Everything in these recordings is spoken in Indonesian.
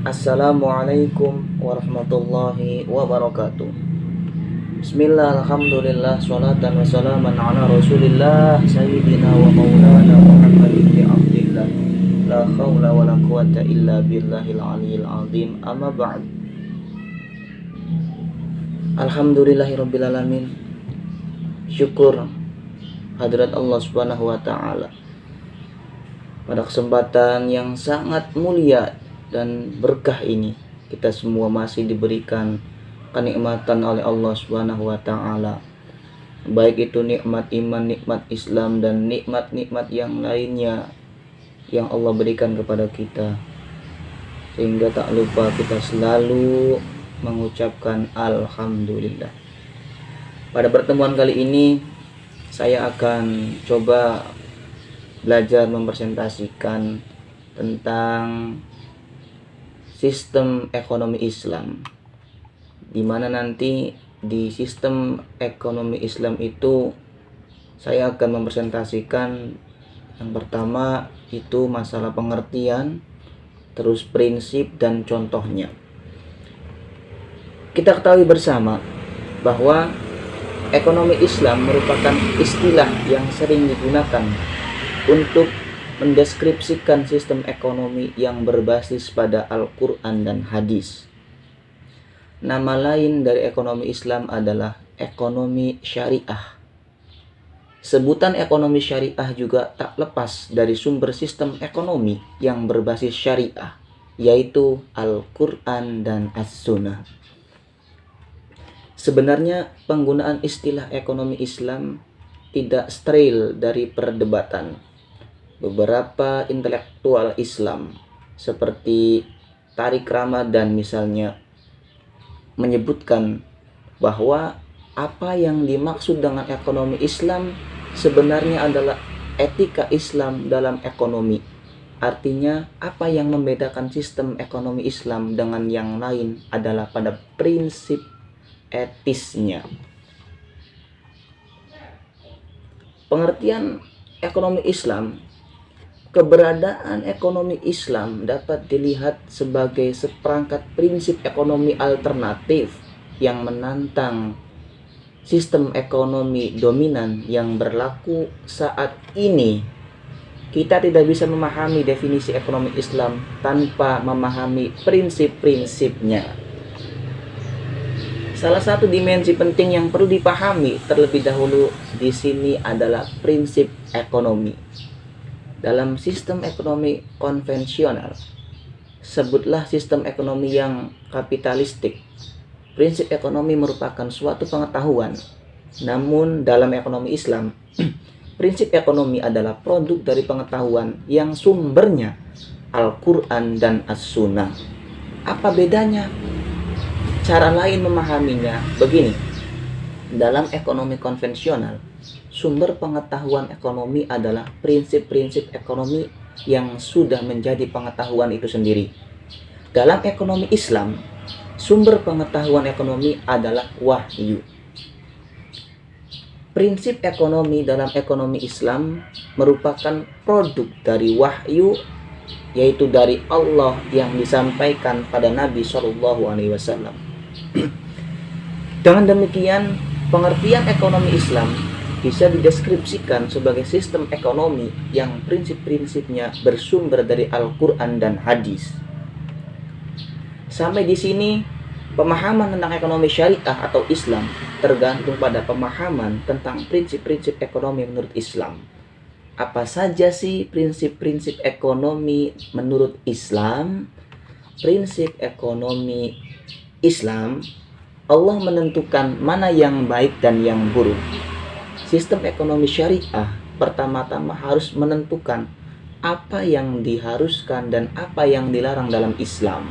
Assalamualaikum warahmatullahi wabarakatuh. Bismillah, alhamdulillah, salatan wa salaman ala rasulillah Sayyidina wa maulana Muhammad ibn Abdillah. La hawla wa la quwata illa billahil aliyil azim. Amma ba'd. Alhamdulillahirabbil alamin. Syukur hadrat Allah subhanahu wa ta'ala. Pada kesempatan yang sangat mulia dan berkah ini, kita semua masih diberikan kenikmatan oleh Allah Subhanahu wa taala. Baik itu nikmat iman, nikmat Islam, dan nikmat-nikmat yang lainnya yang Allah berikan kepada kita. Sehingga tak lupa kita selalu mengucapkan alhamdulillah. Pada pertemuan kali ini saya akan coba belajar mempresentasikan tentang sistem ekonomi Islam, di mana nanti di sistem ekonomi Islam itu saya akan mempresentasikan yang pertama itu masalah pengertian, terus prinsip dan contohnya. Kita ketahui bersama bahwa ekonomi Islam merupakan istilah yang sering digunakan untuk mendeskripsikan sistem ekonomi yang berbasis pada Al-Quran dan hadis. Nama lain dari ekonomi Islam adalah ekonomi syariah. Sebutan ekonomi syariah juga tak lepas dari sumber sistem ekonomi yang berbasis syariah, yaitu Al-Quran dan As-Sunnah. Sebenarnya penggunaan istilah ekonomi Islam tidak steril dari perdebatan. Beberapa intelektual Islam seperti Tariq Ramadan misalnya menyebutkan bahwa apa yang dimaksud dengan ekonomi Islam sebenarnya adalah etika Islam dalam ekonomi. Artinya apa yang membedakan sistem ekonomi Islam dengan yang lain adalah pada prinsip etisnya. Pengertian ekonomi Islam. Keberadaan ekonomi Islam dapat dilihat sebagai seperangkat prinsip ekonomi alternatif yang menantang sistem ekonomi dominan yang berlaku saat ini. Kita tidak bisa memahami definisi ekonomi Islam tanpa memahami prinsip-prinsipnya. Salah satu dimensi penting yang perlu dipahami terlebih dahulu di sini adalah prinsip ekonomi. Dalam sistem ekonomi konvensional, sebutlah sistem ekonomi yang kapitalistik, prinsip ekonomi merupakan suatu pengetahuan. Namun dalam ekonomi Islam, prinsip ekonomi adalah produk dari pengetahuan yang sumbernya Al-Quran dan As-Sunnah. Apa bedanya? Cara lain memahaminya begini. Dalam ekonomi konvensional, sumber pengetahuan ekonomi adalah prinsip-prinsip ekonomi yang sudah menjadi pengetahuan itu sendiri. Dalam ekonomi Islam, sumber pengetahuan ekonomi adalah wahyu. Prinsip ekonomi dalam ekonomi Islam merupakan produk dari wahyu, yaitu dari Allah yang disampaikan pada Nabi SAW. Dengan demikian, pengertian ekonomi Islam bisa dideskripsikan sebagai sistem ekonomi yang prinsip-prinsipnya bersumber dari Al-Quran dan hadis. Sampai di sini, pemahaman tentang ekonomi syariah atau Islam tergantung pada pemahaman tentang prinsip-prinsip ekonomi menurut Islam. Apa saja sih prinsip-prinsip ekonomi menurut Islam? Prinsip ekonomi Islam, Allah menentukan mana yang baik dan yang buruk. Sistem ekonomi syariah pertama-tama harus menentukan apa yang diharuskan dan apa yang dilarang dalam Islam,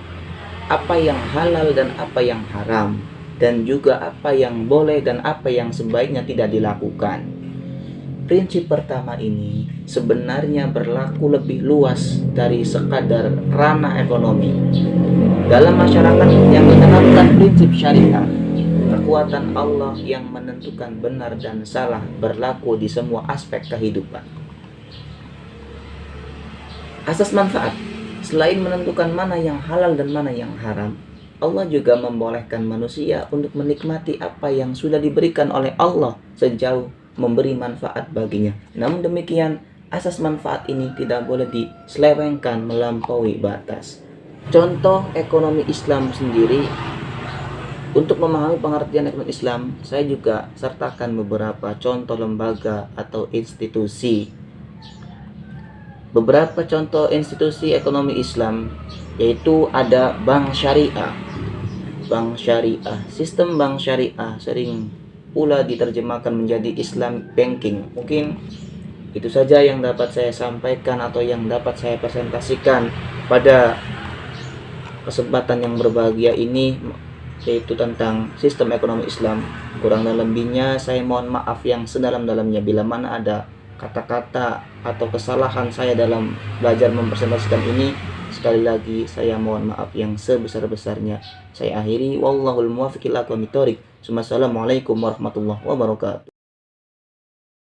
apa yang halal dan apa yang haram, dan juga apa yang boleh dan apa yang sebaiknya tidak dilakukan. Prinsip pertama ini sebenarnya berlaku lebih luas dari sekadar ranah ekonomi. Dalam masyarakat yang menerapkan prinsip syariah, kekuatan Allah yang menentukan benar dan salah berlaku di semua aspek kehidupan. Asas manfaat. Selain menentukan mana yang halal dan mana yang haram, Allah juga membolehkan manusia untuk menikmati apa yang sudah diberikan oleh Allah sejauh memberi manfaat baginya. Namun demikian, asas manfaat ini tidak boleh diselewengkan melampaui batas. Contoh ekonomi Islam sendiri, untuk memahami pengertian ekonomi Islam, saya juga sertakan beberapa contoh lembaga atau institusi. Beberapa contoh institusi ekonomi Islam yaitu ada bank syariah. Bank syariah, sistem bank syariah sering pula diterjemahkan menjadi Islam banking. Mungkin itu saja yang dapat saya sampaikan atau yang dapat saya presentasikan pada kesempatan yang berbahagia ini, yaitu tentang sistem ekonomi Islam. Kurang dan lebihnya saya mohon maaf yang sedalam-dalamnya bila mana ada kata-kata atau kesalahan saya dalam belajar mempresentasikan ini. Sekali lagi saya mohon maaf yang sebesar-besarnya. Saya akhiri, wallahul muwaffiq ila aqwamit thoriq. Wassalamualaikum warahmatullahi wabarakatuh.